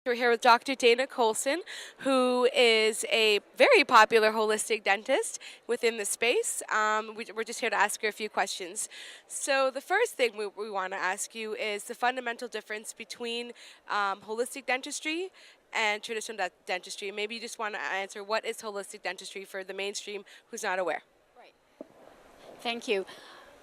We're here with Dr. Dana Colson, who is a very popular holistic dentist within the space. We're just here to ask her a few questions. So the first thing we want to ask you is the fundamental difference between holistic dentistry and traditional dentistry. Maybe you just want to answer, what is holistic dentistry for the mainstream who's not aware? Right. Thank you.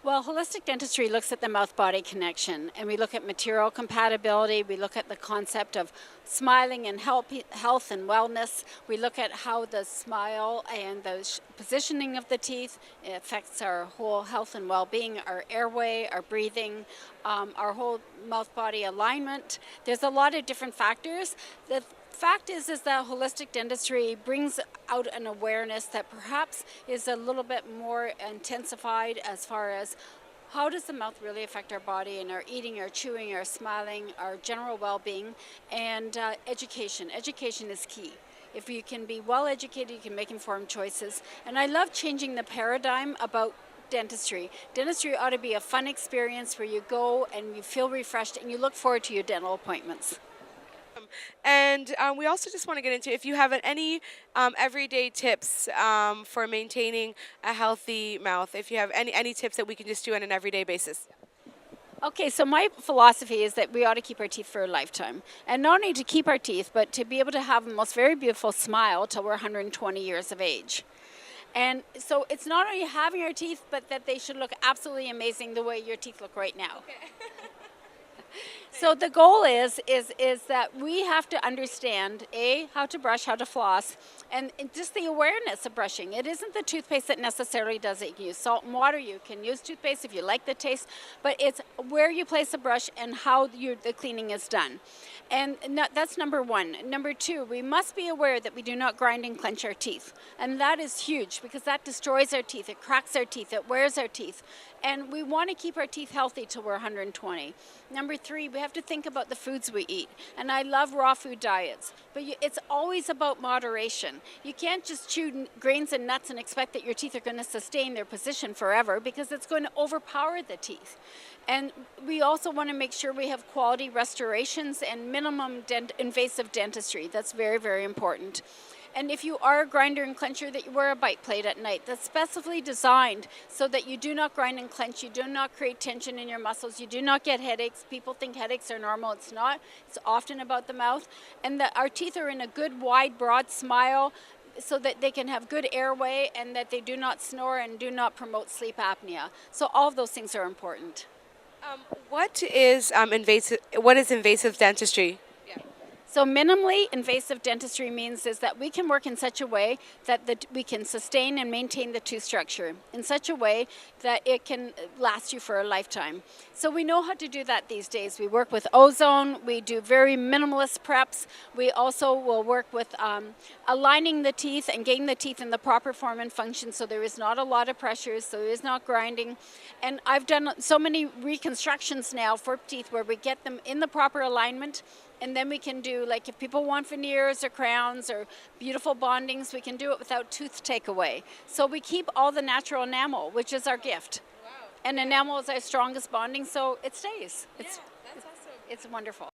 Well, holistic dentistry looks at the mouth-body connection, and we look at material compatibility. We look at the concept of smiling and health and wellness. We look at how the smile and the positioning of the teeth affects our whole health and well-being, our airway, our breathing, our whole mouth-body alignment. There's a lot of different factors. The fact is that holistic dentistry brings out an awareness that perhaps is a little bit more intensified as far as how does the mouth really affect our body and our eating, our chewing, our smiling, our general well-being, and education. Education is key. If you can be well educated, you can make informed choices. And I love changing the paradigm about dentistry. Dentistry ought to be a fun experience where you go and you feel refreshed and you look forward to your dental appointments. And we also just want to get into if you have any everyday tips for maintaining a healthy mouth, if you have any tips that we can just do on an everyday basis. Okay, so my philosophy is that we ought to keep our teeth for a lifetime. And not only to keep our teeth, but to be able to have the most very beautiful smile till we're 120 years of age. And so it's not only having our teeth, but that they should look absolutely amazing the way your teeth look right now. Okay. So the goal is that we have to understand, A, how to brush, how to floss, and just the awareness of brushing. It isn't the toothpaste that necessarily does it. You can use salt and water, you can use toothpaste if you like the taste, but it's where you place the brush and how the cleaning is done. And that's number one. Number two, we must be aware that we do not grind and clench our teeth. And that is huge because that destroys our teeth, it cracks our teeth, it wears our teeth. And we want to keep our teeth healthy till we're 120. Number three, we have to think about the foods we eat. And I love raw food diets, but it's always about moderation. You can't just chew grains and nuts and expect that your teeth are going to sustain their position forever because it's going to overpower the teeth. And we also want to make sure we have quality restorations and minimum invasive dentistry. That's very, very important. And if you are a grinder and clencher, that you wear a bite plate at night that's specifically designed so that you do not grind and clench, you do not create tension in your muscles, you do not get headaches. People think headaches are normal. It's not. It's often about the mouth. And that our teeth are in a good, wide, broad smile so that they can have good airway and that they do not snore and do not promote sleep apnea. So all of those things are important. What is invasive dentistry? So minimally invasive dentistry means is that we can work in such a way that we can sustain and maintain the tooth structure in such a way that it can last you for a lifetime. So we know how to do that these days. We work with ozone, we do very minimalist preps. We also will work with aligning the teeth and getting the teeth in the proper form and function so there is not a lot of pressures, so there is not grinding. And I've done so many reconstructions now for teeth where we get them in the proper alignment. And then we can do, like if people want veneers or crowns or beautiful bondings, we can do it without tooth takeaway. So we keep all the natural enamel, which is our gift. Wow. And enamel is our strongest bonding, so it stays. That's awesome. It's wonderful.